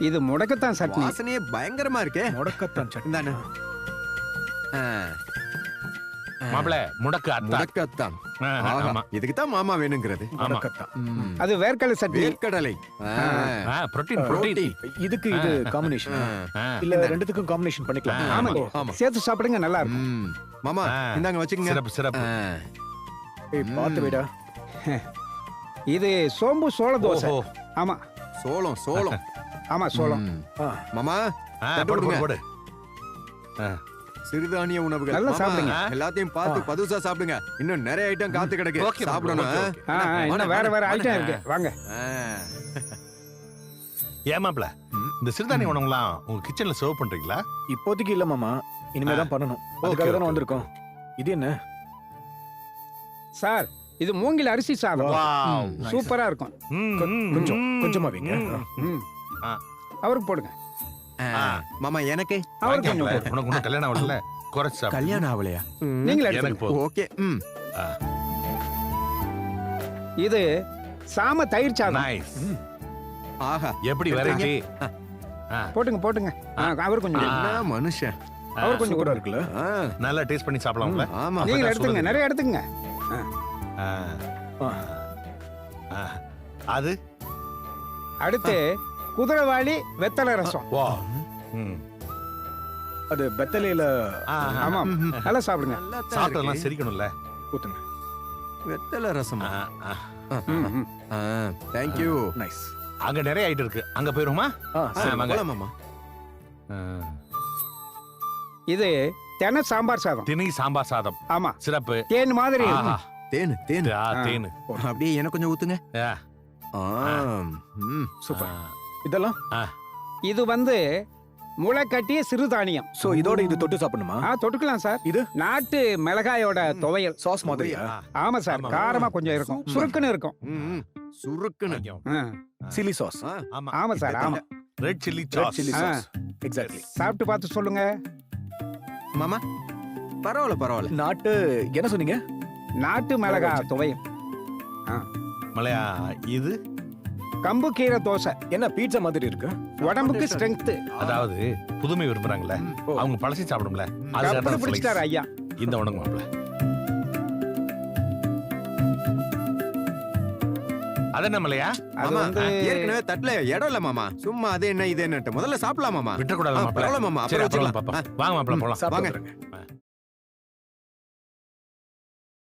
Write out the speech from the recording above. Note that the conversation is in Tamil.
இது முடக்கத்தான் சட்னி. வாசனையே பயங்கரமா இருக்கே. முடக்கத்தான் சட்னி. இந்தானே. மாப்பிள முடக்கு அத்தா. முடக்கத்தான். ஆஹா, ஆமா. இதுக்கு தான் மாமா வேணுங்கிறது. முடக்கத்தான். அது வேர்க்கடலை சட்னி. வேர்க்கடலை. Protein protein. இதுக்கு இது காம்பினேஷன் இல்ல ரெண்டுத்துக்கும் காம்பினேஷன் பண்ணிக்கலாம். ஆமாங்க. ஆமா. சேர்த்து சாப்பிடுங்க, நல்லா இருக்கும். மாமா இந்தாங்க வச்சுக்கங்க. சிறப்பு சிறப்பு. ஏய் பாத்து விடா. இது சோம்பு சோள தோசை. ஓஹோ. ஆமா சோளம் சோளம். ஆமா சோளம். மாமா தட்டு போடு கொடுங்க. போடு. சிறுதானிய உணவுகள் நல்லா மாமா, சாப்பிடுங்க. எல்லாத்தையும் பார்த்து பதுசா சாப்பிடுங்க. இன்னும் நிறைய ஐட்டம் காத்து கிடக்கு. Okay, சாப்பிடணும். okay, okay. இன்னும் வேற வேற ஐட்டம் இருக்கு, வாங்க. ஏன் மாப்பிள இந்த சிறுதானிய உணவுலாம் உங்க கிச்சன்ல சர்வ் பண்றீங்களா? இப்போதைக்கு இல்ல மாமா, இனிமே தான் பண்ணணும். அதுக்காக okay. தான் வந்திருக்கோம். இது என்ன? சார் இது மூங்கில் அரிசி சாதம். வாவ். சூப்பரா இருக்கும். கொஞ்சம் கொஞ்சமா வைங்க. ம். ஆ. அவருக்கு போடுங்க. மாமா எனக்கு அவருக்கு கொஞ்சம் வாங்கிக்கல. போடுங்க. உனக்கு இன்னும் கல்யாணம் ஆகல. குறைச்சு சாப்பிடு. கல்யாணம் ஆகலையா? நீங்களே எனக்கு எடுத்துங்க. போதும். ஓகே. இது சாம தயிர் சாதம். நைஸ். ஆஹா எப்படி வெரைட்டி? போட்டுங்க போட்டுங்க. அவர் கொஞ்சம் என்ன மனுஷன். அவர் கொஞ்சம் கூட கூட இருக்குல்ல. நல்லா டேஸ்ட் பண்ணி சாப்பிடலாம்ல? ஆமா. நீங்க எடுத்துங்க, நிறைய எடுத்துங்க. அது அடுத்து குதிரைவாளி வெத்தலை ரசம். வா. அது பெத்தலையில ஆமா நல்லா சாப்பிடுங்க. நல்லா தான் சாப்பிட்டதெல்லாம் இருக்கு. சிரிக்கணும்ல. ஊத்துங்க. வெத்தலை ரசமா? ம், ம். Thank you. நைஸ். அங்க நிறைய ஐட்டம் இருக்கு. அங்க போயிருமா? சரி. வாங்க. மாமா. இது தென சாம்பார் சாதம். திணை சாம்பார் சாதம். ஆமா சிறப்பு. தேன் மாதிரி ஆஹா. இருக்கும். தேனு தேனு. தேனு. அப்படியே எனக்கு கொஞ்சம் ஊத்துங்க. ஆ. சூப்பர். இதெல்லாம் இது வந்து முளைக்கட்டிய சிறுதானியம். சோ இதோட இது தொட்டு சாப்பிடணுமா? தொட்டுக்கலாம் சார். இது நாட்டு மிளகாயோட துவையல். சாஸ் மாதிரியா? ஆமா சார், ஆமா. காரமா கொஞ்சம் இருக்கும், சூப்பர். சுருக்குன்னு இருக்கும். சுருக்குன்னு. Chilli sauce. ஆமா. ஆமா சார், ஆமா. Red chilli red sauce. Chilli ஆ. சாஸ். எக்ஸாக்ட்லி. சாப்பிட்டு பார்த்து சொல்லுங்க. மாமா பரவாயில்ல பரவாயில்ல. நாட்டு என்ன சொன்னீங்க? நாட்டு மிளகா துவையல். மலையா இது கம்பு கீரை தோசை. என்ன பீட்சா மாதிரி இருக்கு? உடம்புக்கு ஸ்ட்ரென்த். அதாவது புதுமை விரும்புறாங்கல்ல, அவங்க பழசி சாப்பிடும்ல. கப்பல் பிடிச்சிட்டாரு ஐயா. இந்த உணவு மாப்பிள. அது என்ன மலையா? அது மாமா, வந்து ஏற்கனவே தட்டுல இடம் இல்ல மாமா. சும்மா அது என்ன இது என்ன முதல்ல சாப்பிடலாம் மாமா. விட்டுறக்கூடாது மாப்பிள. பரவாயில்ல மாமா, சரி, அப்புறம் அப்புறம் வச்சுக்கலாம். பாப்பா. வாங்க மாப்பிள போலாம். சாப்பிட்டு வாங்க. வந்துருங்க.